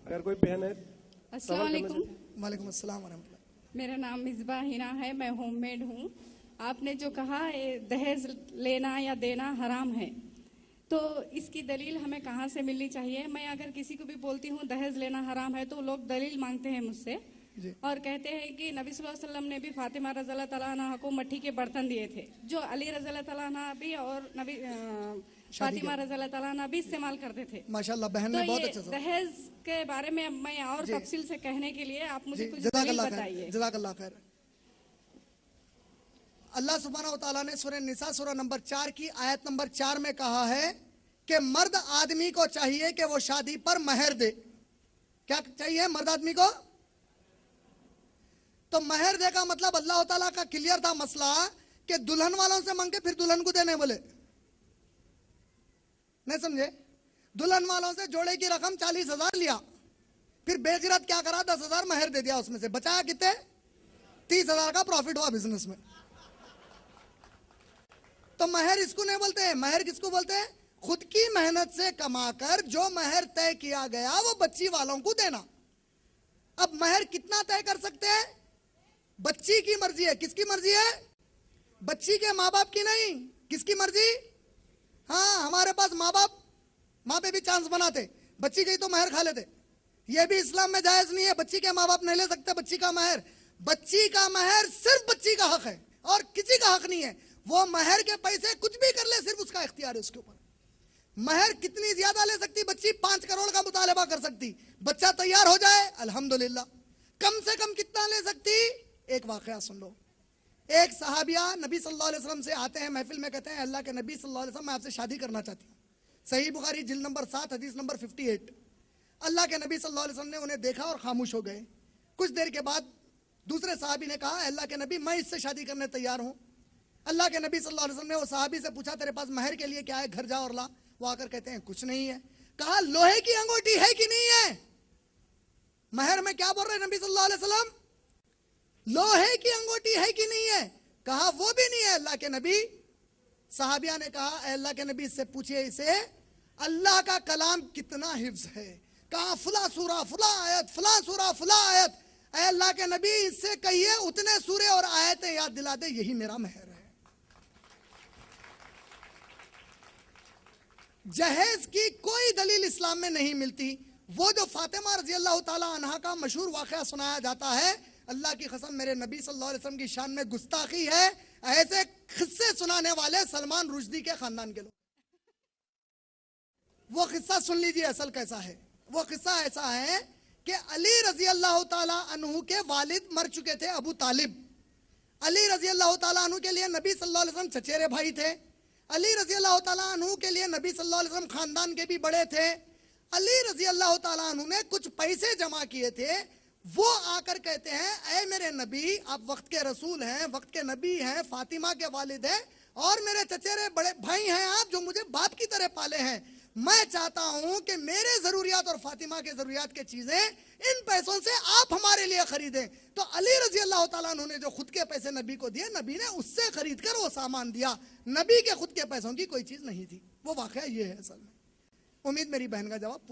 अगर कोई बहन है अस्सलाम वालेकुम। वालेकुम अस्सलाम वरहमतुल्लाह। मेरा नाम मिसबा हिना है, मैं होममेड हूँ। आपने जो कहा ये दहेज लेना या देना हराम है, तो इसकी दलील हमें कहाँ से मिलनी चाहिए? मैं अगर किसी को भी बोलती हूँ दहेज लेना हराम है तो लोग दलील मांगते हैं मुझसे और कहते हैं कि नबी सल्लल्लाहु अलैहि वसल्लम ने भी फातिमा रज़ियल्लाहु तआला अन्हा को मट्टी के बर्तन दिए थे, जो अली रज़ियल्लाहु तआला अन्हा भी और नबी फातिमा रज़ियल्लाहु तआला अन्हा भी इस्तेमाल करते थे। माशाल्लाह बहन तो ने बहुत ये अच्छा दहेज के बारे में मैं और तफसील से कहने के लिए आप मुझे कुछ दलील जज़ाकल्लाह बताइए। खैर, जज़ाकल्लाह खैर। अल्लाह सुब्हानहू व तआला ने सूरह निसा सूरह नंबर 4 की आयत नंबर 4 में कहा है कि मर्द आदमी को चाहिए कि वो शादी पर महर दे। क्या चाहिए मर्द आदमी को? तो महर दे का मतलब अल्लाह ताला का क्लियर था मसला कि दुल्हन वालों से मांग के फिर दुल्हन को देने बोले, नहीं समझे? दुल्हन वालों से जोड़े की रकम 40,000 लिया, फिर बेगैरत क्या करा 10,000 महर दे दिया, उसमें से बचाया कितने? 30,000 का प्रॉफिट हुआ बिजनेस में। तो महर इसको नहीं बोलते हैं। महर किसको बोलते हैं? खुद की मेहनत से कमाकर जो महर तय किया गया वो बच्ची वालों को देना। अब महर कितना तय कर सकते हैं? बच्ची की मर्जी है। किसकी मर्जी है? बच्ची के माँ बाप की नहीं। किसकी मर्जी? हाँ, हमारे पास माँ बाप माँ पे भी चांस बनाते, बच्ची गई तो महर खा लेते। ये भी इस्लाम में जायज नहीं है, बच्ची के माँ बाप नहीं ले सकते बच्ची का महर। बच्ची का महर सिर्फ बच्ची का हक है और किसी का हक नहीं है। वो महर के पैसे कुछ भी कर ले, सिर्फ उसका इख्तियार है उसके ऊपर। महर कितनी ज्यादा ले सकती बच्ची? 5 करोड़ का मुतालबा कर सकती, बच्चा तैयार हो जाए अल्हम्दुलिल्लाह। कम से कम कितना ले सकती? एक वाकया सुन लो। एक सहाबिया नबी सल्लल्लाहु अलैहि वसल्लम से आते हैं महफिल में, कहते हैं अल्लाह के नबी सल्लल्लाहु अलैहि वसल्लम मैं आपसे शादी करना चाहती हूँ। सही बुखारी जिल्द नंबर 7 हदीस नंबर 58। अल्लाह के नबी सल्लल्लाहु अलैहि वसल्लम ने उन्हें देखा और खामोश हो गए। कुछ देर के बाद दूसरे सहाबी ने कहा अल्लाह के नबी मैं इससे शादी करने तैयार हूँ। अल्लाह के नबी सल्लल्लाहु अलैहि वसल्लम ने वो सहाबी से पूछा तेरे पास महर के लिए क्या है, घर जा और ला। वो आकर कहते हैं कुछ नहीं है। कहा लोहे की अंगूठी है कि नहीं है? महर में क्या बोल रहे नबी सल्लल्लाहु अलैहि वसल्लम? लोहे की अंगूठी है कि नहीं है? कहा वो भी नहीं है अल्लाह के नबी। सहाबिया ने कहा अल्लाह के नबी इससे पूछिए इसे अल्लाह का कलाम कितना हिफ्ज है। कहा फुला सूरा फुला आयत, फुला सूरा फुला आयत। अल्लाह के नबी इससे कहिए उतने सूरे और आयतें याद दिला दे, यही मेरा महर है। जहेज की कोई दलील इस्लाम में नहीं मिलती। वो जो फातिमा रजी अल्लाह ताला अन्हा का मशहूर वाक़या सुनाया जाता है, अल्लाह की कसम मेरे नबी सल्लल्लाहु अलैहि वसल्लम की शान में गुस्ताखी है। ऐसे किस्से सुनाने वाले सलमान रुश्दी के खानदान के लोग। वो किस्सा सुन लीजिए असल कैसा है। वो किस्सा ऐसा है कि अली रजी अल्लाह ताला अन्हु के वालिद मर चुके थे, अबू तालिब। अली रजी अल्लाह ताला अन्हु के लिए नबी सल्लल्लाहु अलैहि वसल्लम चचेरे भाई थे। अली रजी अल्लाह ताला अन्हु के लिए नबी सल्लल्लाहु अलैहि वसल्लम खानदान के भी बड़े थे। अली रजी अल्लाह ताला अन्हु ने कुछ पैसे जमा किए थे। वो आकर कहते हैं ऐ मेरे नबी आप वक्त के रसूल हैं, वक्त के नबी हैं, फातिमा के वालिद हैं और मेरे चचेरे बड़े भाई हैं आप, जो मुझे बाप की तरह पाले हैं। मैं चाहता हूं कि मेरे जरूरियात और फातिमा के जरूरियात के चीजें इन पैसों से आप हमारे लिए खरीदें। तो अली रजी अल्लाह ताला अन्हु ने जो खुद के पैसे नबी को दिए, नबी ने उससे खरीद कर वो सामान दिया। नबी के खुद के पैसों की कोई चीज नहीं थी। वो वाकया ये है असल में। उम्मीद मेरी बहन का जवाब पूरा